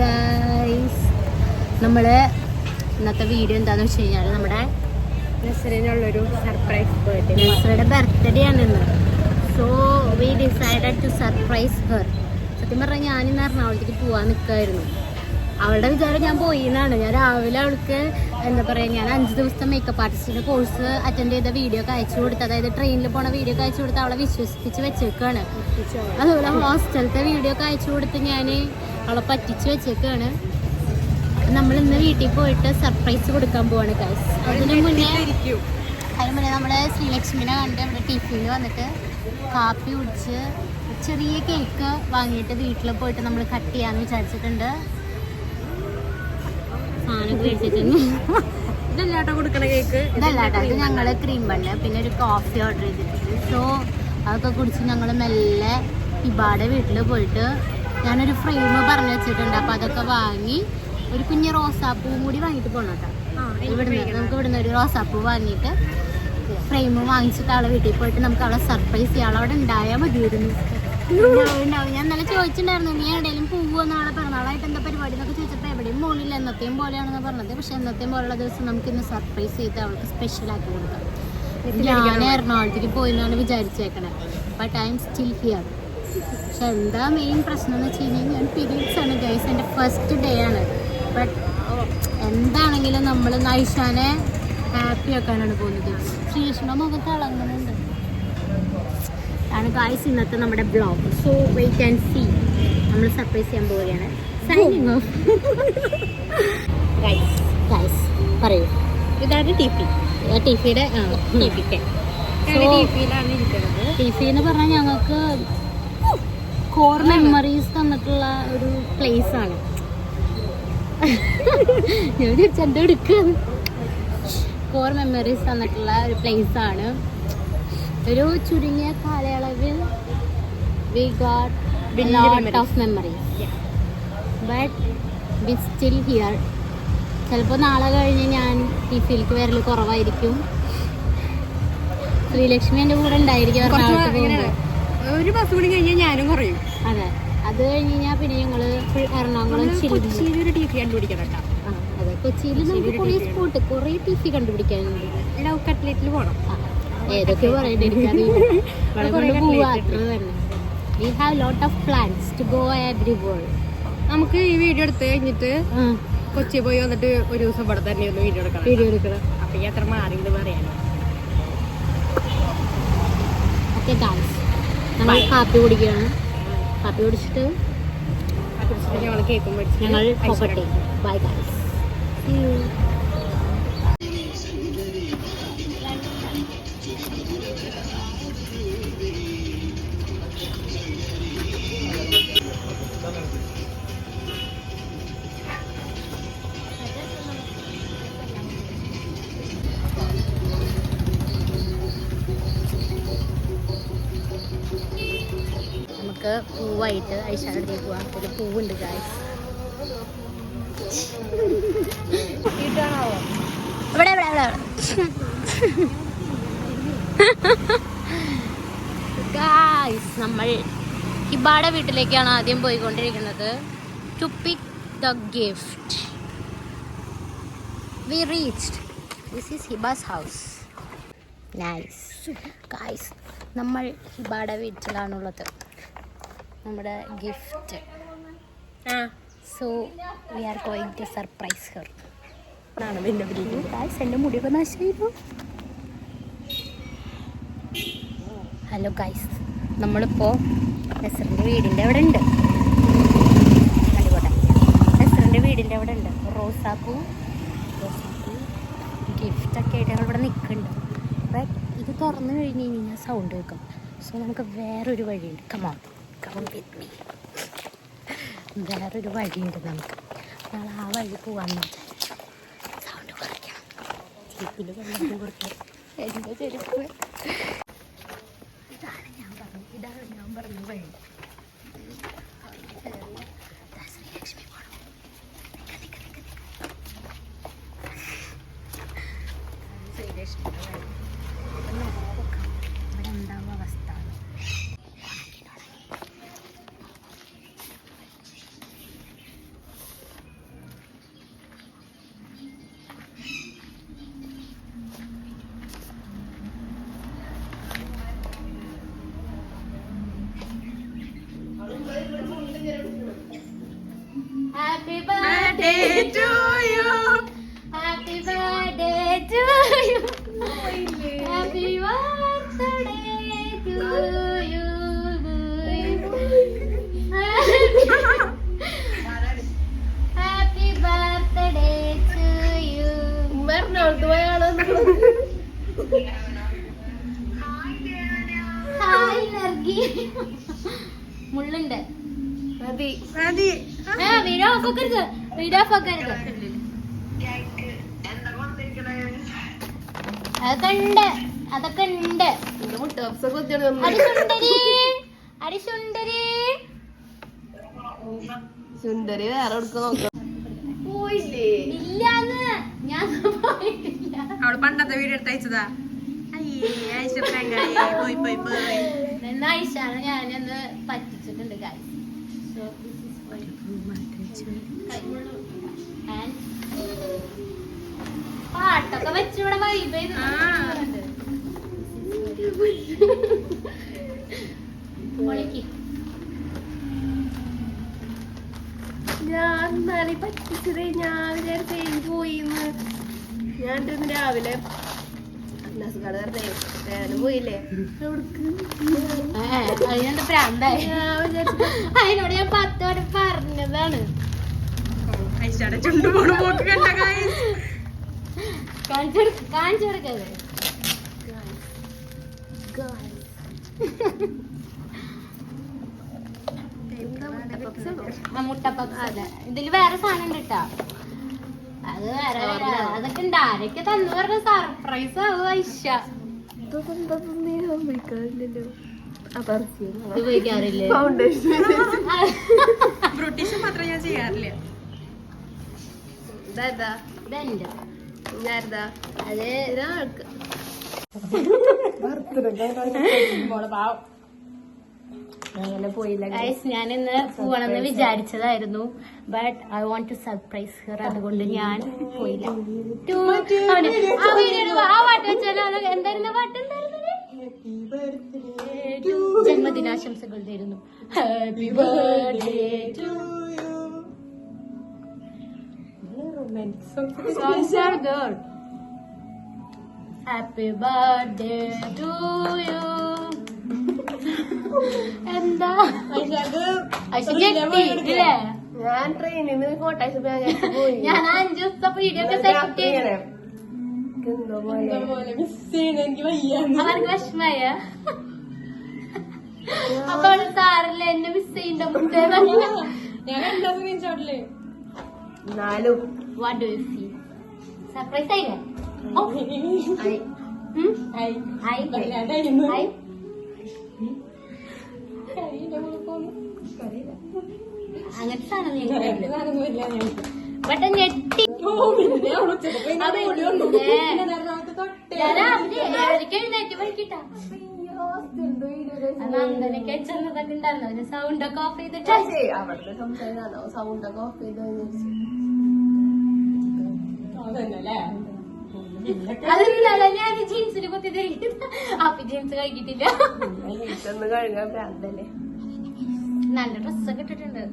Guys, നമ്മൾ ഇന്നത്തെ video എന്താണെന്ന് വെച്ച് കഴിഞ്ഞാൽ നമ്മുടെ നസ്രിനുള്ളൊരു സർപ്രൈസ് ബർത്ത്ഡേ. നസ്രയുടെ ബർത്ത്ഡേ ആണ് ഇന്ന്. So we decided to surprise her. സത്യം പറഞ്ഞാൽ ഞാനിന്ന് എറണാകുളത്തേക്ക് പോകാൻ നിൽക്കുമായിരുന്നു. അവളുടെ വിചാരം ഞാൻ പോയി എന്നാണ്. ഞാൻ രാവിലെ അവൾക്ക് എന്താ പറയുക, ഞാൻ 5 ദിവസത്തെ മേക്കപ്പ് ആർട്ടിസ്റ്റിൻ്റെ കോഴ്സ് അറ്റൻഡ് ചെയ്ത വീഡിയോ ഒക്കെ അയച്ചു കൊടുത്ത്, അതായത് ട്രെയിനിൽ പോണ വീഡിയോ ഒക്കെ അയച്ചു കൊടുത്ത് അവളെ വിശ്വസിപ്പിച്ച് വെച്ചേക്കാണ്. അതുപോലെ ഹോസ്റ്റലത്തെ വീഡിയോ ഒക്കെ അയച്ചു കൊടുത്ത് ഞാൻ അവളെ പറ്റിച്ച് വെച്ചേക്കാണ്. നമ്മൾ ഇന്ന് വീട്ടിൽ പോയിട്ട് സർപ്രൈസ് കൊടുക്കാൻ പോവാണ് ഗൈസ്. അതിന് മുന്നേ നമ്മൾ ശ്രീലക്ഷ്മിനെ കണ്ട് ഇവിടെ ടിഫിന് വന്നിട്ട് കാപ്പി കുടിച്ച് ചെറിയ കേക്ക് വാങ്ങിയിട്ട് വീട്ടിൽ പോയിട്ട് നമ്മൾ കട്ട് ചെയ്യാന്ന് വിചാരിച്ചിട്ടുണ്ട്. സാധനം കഴിച്ചിട്ടുണ്ട്. ഇതല്ലാട്ടോ കൊടുക്കണ കേക്ക്. ഇതല്ലാട്ടോ, ഇത് ഞങ്ങൾ ക്രീം ബണ്ണ് പിന്നെ ഒരു കോഫി ഓർഡർ ചെയ്തിട്ടുണ്ട്. സോ അതൊക്കെ കുടിച്ച് ഞങ്ങൾ മെല്ലെ ഹിബാടെ വീട്ടിൽ പോയിട്ട് ഞാനൊരു ഫ്രെയിം പറഞ്ഞു വെച്ചിട്ടുണ്ട്. അപ്പോൾ അതൊക്കെ വാങ്ങി ഒരു കുഞ്ഞ് റോസാപ്പൂവും കൂടി വാങ്ങിയിട്ട് പോകണം കേട്ടോ. നമുക്ക് ഇവിടുന്ന് ഒരു റോസാപ്പൂ വാങ്ങിയിട്ട് ഫ്രെയിം വാങ്ങിച്ചിട്ട് അവളെ വീട്ടിൽ പോയിട്ട് നമുക്ക് അവളെ സർപ്രൈസ് ചെയ്യാം. അവളവിടെ ഉണ്ടായാൽ മതിയായിരുന്നു. ഉണ്ടാവും. ഞാൻ നല്ല ചോദിച്ചിട്ടുണ്ടായിരുന്നു, നീ എവിടെയെങ്കിലും പോവുമോ നാളെ പിറന്നാളായിട്ട് എന്താ പരിപാടി എന്നൊക്കെ ചോദിച്ചപ്പോൾ എവിടെയും പോണില്ല, എന്നത്തെയും പോലെയാണെന്ന് പറഞ്ഞത്. പക്ഷെ എന്നത്തെയും പോലുള്ള ദിവസം നമുക്കിന്ന് സർപ്രൈസ് ചെയ്ത് അവൾക്ക് സ്പെഷ്യലാക്കി കൊടുക്കാം. ഞാൻ എറണാകുളത്തേക്ക് പോയി എന്നാണ് വിചാരിച്ചേക്കണേ. But I am still here. പക്ഷെ എന്താ മെയിൻ പ്രശ്നം എന്ന് വെച്ച് കഴിഞ്ഞാൽ ഞാൻ പീരീഡ്സ് ആണ് ഗൈസ്. എൻ്റെ ഫസ്റ്റ് ഡേ ആണ്. ബട്ട് എന്താണെങ്കിലും നമ്മൾ നൈഷാനെ ഹാപ്പി ആക്കാനാണ് പോകുന്നത്. ശ്രീകൃഷ്ണ മുഖം തിളങ്ങുന്നുണ്ട് ആണ് ഗൈസ് ഇന്നത്തെ നമ്മുടെ blog. So wait and see. നമ്മൾ സർപ്രൈസ് ചെയ്യാൻ പോവുകയാണ്. Signing off. ഗൈസ് പറയൂ. ഇതാണ് ടിഫി. ടിഫിയുടെ ടിഫിയിലാണ് ഇരിക്കുന്നത്. ടിഫി എന്ന് പറഞ്ഞാൽ ഞങ്ങൾക്ക് കോർ മെമ്മറീസ് തന്നിട്ടുള്ള ഒരു പ്ലേസ് ആണ്. ഞാൻ ചെണ്ട എടുക്കുകയാണ്. കോർ മെമ്മറീസ് തന്നിട്ടുള്ള ഒരു പ്ലേസ് ആണ്. ഒരു ചുരുങ്ങിയ കാലയളവിൽ we got lot of memories. But we still here. ചിലപ്പോൾ നാളെ കഴിഞ്ഞ് ഞാൻ ടിഫിയിലേക്ക് വരൽ കുറവായിരിക്കും. ശ്രീലക്ഷ്മി എൻ്റെ കൂടെ ഉണ്ടായിരിക്കും. ഒരു ബസ് കൂടി കഴിഞ്ഞാൽ ഞാനും കുറയും. അതെ, അത് കഴിഞ്ഞ് കഴിഞ്ഞാൽ പിന്നെ ഞങ്ങൾ എറണാകുളം കൊച്ചിയിലൊരു ടിഫി കണ്ടുപിടിക്കണം കേട്ടോ. അതെ, കൊച്ചിയിൽ നമുക്ക് കുറേ സ്പോട്ട് കുറേ ടിഫി കണ്ടുപിടിക്കാനുണ്ട്. ലവ് കട്ട്ലേറ്റിൽ പോകണം. ഏതൊക്കെ പറയണ്ട എനിക്കറിയില്ല. അത്ര തന്നെ. We have lot of plans to go everywhere. നമുക്ക് ഈ വീഡിയോ എടുത്ത് കഴിഞ്ഞിട്ട് കൊച്ചി പോയി വന്നിട്ട് ഒരു ദിവസം ഇവിടെ തന്നെ ഒന്ന് വീഡിയോ എടുക്കണം. അപ്പൊ ഈ അത്ര മാറിയെന്ന് പറയാനോ. ഓക്കെ ഗൈസ്, നമ്മൾ കാപ്പി കുടിക്കുകയാണ്. കാപ്പി കുടിച്ചിട്ട് ഞങ്ങൾ കേക്കും മേടിച്ച് ഞങ്ങൾ പോകട്ടെ. Bye guys. നമുക്ക് പൂവായിട്ട് ഐഷാനടുത്തേക്ക് പോകാം. ഒരു പൂവുണ്ട് ഗൈസ്. ഇവിടെ ഇവിടെ ഇവിടെ ഗൈസ്, നമ്മൾ ഹിബാടെ വീട്ടിലേക്കാണ് ആദ്യം പോയിക്കൊണ്ടിരിക്കുന്നത്. To pick the gift. We reached. This is Hiba's house. Nice guys, നമ്മൾ ഹിബാടെ വീട്ടിലാണുള്ളത്. നമ്മുടെ gift. So we are going to surprise her. Guys, എൻ്റെ മുടിയൊക്കെ നശിച്ചു. ഹലോ ഗൈസ്, നമ്മളിപ്പോൾ നസ്രിൻ്റെ വീടിൻ്റെ അവിടെ ഉണ്ട്. കണ്ടുപോട്ടെ, നസ്രിൻ്റെ വീടിൻ്റെ അവിടെ ഉണ്ട്. റോസാപ്പൂ ഗിഫ്റ്റൊക്കെ ആയിട്ട് ഞങ്ങൾ ഇവിടെ നിൽക്കുന്നുണ്ട്. ബട്ട് ഇത് തുറന്നു കഴിഞ്ഞ് കഴിഞ്ഞാൽ സൗണ്ട് കേൾക്കും. സോ നമുക്ക് വേറൊരു വഴിയുണ്ട്. Come on with me. വേറൊരു വഴിയുണ്ട് നമുക്ക്. നാളെ ആ വഴി പോകാമെന്ന് വിചാരിച്ചു. സൗണ്ട് കുറയ്ക്കണം. ചെരുപ്പിൽ വെള്ളം കൊടുക്കണം. എൻ്റെ ചെരുപ്പ്. ഇതാണ് ഞാൻ പറഞ്ഞ വഴി. ശ്രീലക്ഷ്മി പോണം. ശ്രീലക്ഷ്മിയുടെ വഴി നോക്കാം ഇവിടെ ഉണ്ടാവുക അവസ്ഥ. Happy birthday to you happy birthday to you happy birthday to you happy birthday to you hi നർഗി മുള്ളുണ്ട് വീഡിയോ ഓഫ് ആക്കരുത് വീഡിയോ ഓഫ് ആക്കരുത് അതൊക്കെ ഉണ്ട് അരിശുണ്ടരി സുന്ദരി വേറെ എടുക്കാൻ ഇല്ലാന്ന് ഞാൻ പോയിട്ടില്ല. അവള് പണ്ടത്തെ വീഡിയോ എടുത്ത് അയച്ചതാ. എന്നാ ഐഷാണ് ഞാനൊന്ന് പറ്റിച്ചിട്ടുണ്ട് guys. So this is for you. And പാട്ടൊക്കെ വെച്ചിവിടെ വൈബ് ചെയ്തിട്ടുണ്ട്. ഞാൻ ഇന്നലെ പറ്റിച്ചത് ഞാൻ വിചാരിച്ചു പോയിന്ന്. ഞാൻ രാവിലെ പോയില്ലേ അതിനെന്താ പ്രാന്തായി? അതിനോട് ഞാൻ 10 വരെ പറഞ്ഞതാണ്. ചുണ്ടു പോണ പോക്ക് കണ്ട കാണിച്ചു കൊടുക്കത് മുട്ട പപ്സ് അല്ല, ഇതില് വേറെ സാധനം ഉണ്ട് കേട്ടാ. അത് വേറെ അതൊക്കെ ഉണ്ട്. ആരൊക്കെ തന്നു പറഞ്ഞ സർപ്രൈസ് ആവും ഐഷ. ഉപയോഗിക്കാറില്ലേ? ബ്യൂട്ടീഷ്യൻ മാത്രം ഞാൻ ചെയ്യാറില്ല. ഇതെന്റെ ഞാൻ ഇന്ന് പോകണമെന്ന് വിചാരിച്ചതായിരുന്നു. But I want to surprise her. അതുകൊണ്ട് ഞാൻ പോയില്ല. ആ പാട്ട് വെച്ചാലോ? എന്തായിരുന്നു പാട്ട്? ജന്മദിനാശംസകൾ തരുന്നു. Happy birthday to you. Songs are good. Happy birthday to you. എന്താ ഞാൻ ട്രെയിനിൽ കോട്ടയത്ത് പോയി. ഞാൻ 5 ദിവസത്തെ വീഡിയോ ഒക്കെ സെറ്റ് ചെയ്തു. അവർക്ക് വിഷമായ അപ്പൊ സാറില്ല എന്നെ മിസ് ചെയ്യണ്ട മുട്ടേ. എന്നാലും What do you feel? Surprise ആയില്ലേ? അങ്ങനത്തെ സാധനം ബട്ട് ഞെട്ടി. എഴുന്നേറ്റ് പഠിക്കട്ടാ. നന്ദനൊക്കെ ചെന്നതൊക്കെ ഉണ്ടായിരുന്നു. സൗണ്ടൊക്കെ ഓഫ് ചെയ്തിട്ട് അവിടുത്തെ സംസാരിക്കാനോ സൗണ്ടൊക്കെ ഓഫ് ചെയ്ത് അതെന്താ ഞാൻ ജീൻസിന് കുത്തി തരിക്കുന്നത്. അപ്പൊ ജീൻസ് കഴിക്കിട്ടില്ല. കഴുകാൻ പ്രാന്തല്ലേ. നല്ല ഡ്രസ്സൊക്കെ ഇട്ടിട്ടുണ്ട്.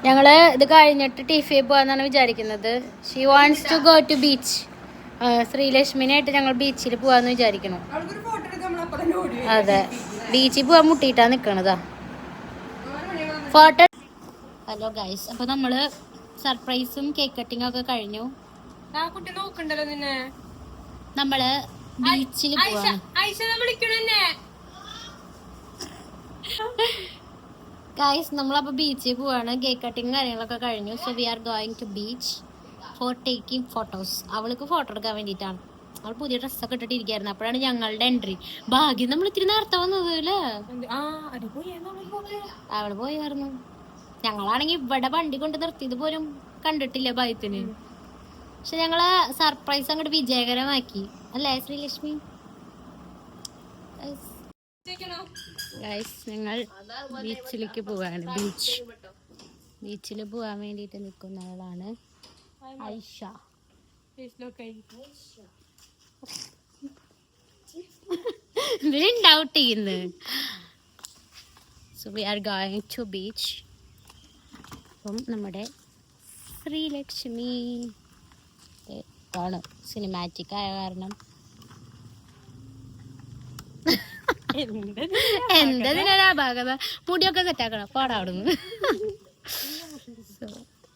ഞങ്ങള് ഇത് കഴിഞ്ഞിട്ട് ടിഫി പോവാന്നാണ് വിചാരിക്കുന്നത്. She wants to go to beach. ശ്രീലക്ഷ്മിനായിട്ട് ഞങ്ങൾ ബീച്ചിൽ പോവാന്ന് വിചാരിക്കണം. അതെ, ബീച്ചിൽ പോവാൻ മുട്ടിയിട്ടാ നിക്കണതാ. ഫോട്ടോ. ഹലോ ഗൈസ്, അപ്പൊ നമ്മള് സർപ്രൈസും കേക്ക് കട്ടിങ്ങും ഒക്കെ കഴിഞ്ഞു. കുട്ടി നോക്കണ്ടല്ലോ നിന്നെ. നമ്മള് ബീച്ചിൽ പോവാണ്. ഗൈസ്, നമ്മളപ്പോ ബീച്ചിൽ പോവാണ്. കേക്ക് കട്ടിങ് കാര്യങ്ങളൊക്കെ കഴിഞ്ഞു. So we are going to beach for taking photos. അവൾക്ക് ഫോട്ടോ എടുക്കാൻ വേണ്ടിയിട്ടാണ്. അവൾ പുതിയ ഡ്രസ്സൊക്കെ ഇട്ടിട്ട് ഇരിക്കായിരുന്നു. അപ്പോഴാണ് ഞങ്ങളുടെ എൻട്രി. ഭാഗ്യം നമ്മൾ ഇത്തിരി നേരത്തെ വന്നത് അല്ലേ. അവള് പോയായിരുന്നു. ഞങ്ങളാണെങ്കിൽ ഇവിടെ വണ്ടി കൊണ്ട് നിർത്തിയത് പോലും കണ്ടിട്ടില്ല ഭയത്തിന്. പക്ഷെ ഞങ്ങള് സർപ്രൈസ് അങ്ങോട്ട് വിജയകരമാക്കി അല്ലേ ശ്രീലക്ഷ്മി? ഗൈസ്, ഞങ്ങൾ ബീച്ചിലേക്ക് പോവാണ്. ബീച്ചിൽ പോവാൻ വേണ്ടിയിട്ട് നിൽക്കുന്ന ആളാണ് ഐഷ. ഡൗട്ട് ചെയ്യുന്നു. So we are going to beach. അപ്പം നമ്മുടെ ശ്രീലക്ഷ്മി ആണ് സിനിമാറ്റിക് ആയ കാരണം എന്തിനാഭാഗത മുടിയൊക്കെ സെറ്റാക്കണം പാടാവിടുന്നു. So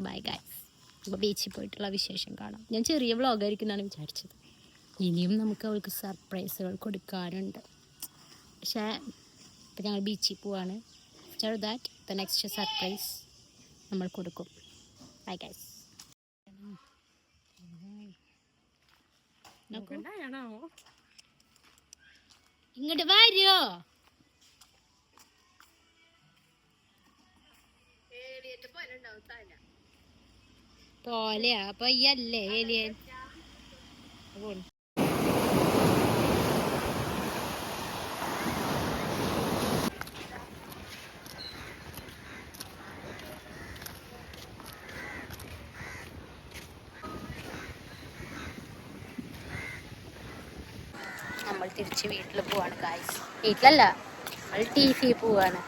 bye guys. അപ്പോൾ ബീച്ചിൽ പോയിട്ടുള്ള വിശേഷം കാണാം. ഞാൻ ചെറിയ വ്ളോഗായിരിക്കും എന്നാണ് വിചാരിച്ചത്. ഇനിയും നമുക്ക് അവൾക്ക് സർപ്രൈസുകൾ കൊടുക്കാനുണ്ട്. പക്ഷേ ഇപ്പം ഞങ്ങൾ ബീച്ചിൽ പോവാണ്. After that the next surprise നമ്മൾ കൊടുക്കും. Bye guys. ഇങ്ങോട്ട് വരുമോ? പോലെയാ അപ്പൊ ഈ അല്ലേ ഏലിയൻ. നമ്മൾ തിരിച്ച് വീട്ടിൽ പോവാണ് ഗായ്സ്. വീട്ടിലല്ല, നമ്മൾ TV പോവാണ്.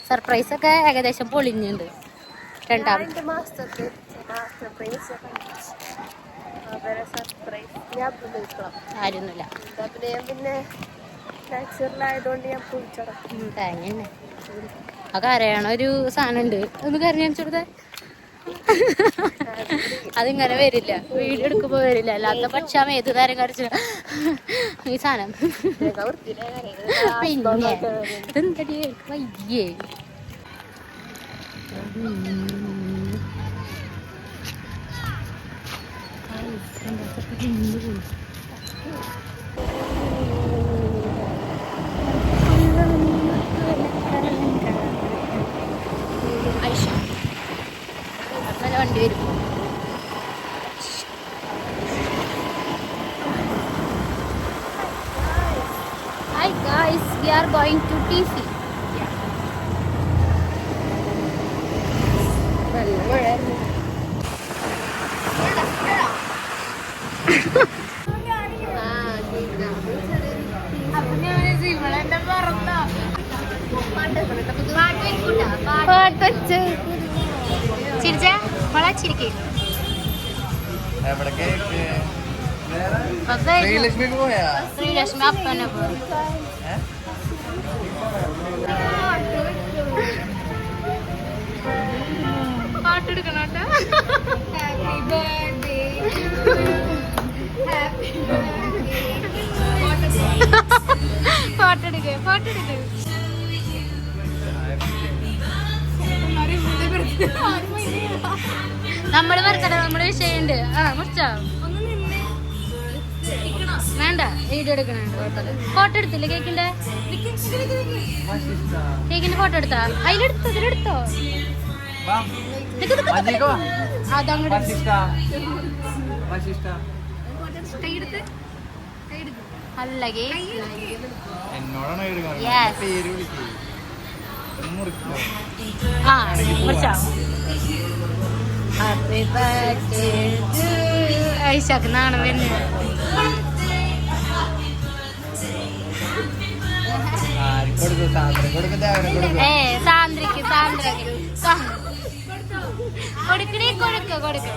സർപ്രൈസൊക്കെ ഏകദേശം പൊളിഞ്ഞുണ്ട്. രണ്ടാമത്തെ ആയിരുന്നില്ല. പിന്നെ നാച്ചുറലായതുകൊണ്ട് ഞാൻ കുളിച്ചടക്കും. തേങ്ങ ആ കരയണ ഒരു സാധനം ഉണ്ട്, ഒന്ന് കരഞ്ഞു കാണിച്ചോടുത്തേ. അതിങ്ങനെ വരില്ല, വീഡിയോ എടുക്കുമ്പോ വരില്ല. അല്ലാത്ത പക്ഷം ഏത് നേരം കരച്ചു ഈ സാധനം. പിന്നെ ഇതെന്തടി വയ്യേ. വണ്ടി വരും. Hi guys, we are going to TC. ചിരിച്ച വളരെ ചിരിക്കേ. ശ്രീലക്ഷ്മി അപ്പനെ പോയി. പാട്ടെടുക്കണോട്ടോ. ഫോട്ടെടുക്കേ ഫോട്ടെടുക്കേ. നമ്മള് മറക്കട, നമ്മള് വിഷയമുണ്ട്. ആ മുറിച്ചോ? വേണ്ട, വീഡിയോ എടുക്കണുണ്ട്. ഫോട്ടോ എടുത്തില്ലേ കേക്കിന്റെ? കേക്കിന്റെ ഫോട്ടോ എടുത്താ? അതിലെടുത്തോ, ഇതിലെടുത്തോ? അതങ്ങോട്ട് അല്ലകേ. ആ മുറിച്ചോ? ഹാപ്പി ബർത്ത്ഡേ ടു ഐഷക്ക്. നാണം പിന്നെ സാന്ദ്രക്ക് സാന്ദ്രക്ക് കൊടുക്കണേ. കൊടുക്ക കൊടുക്ക.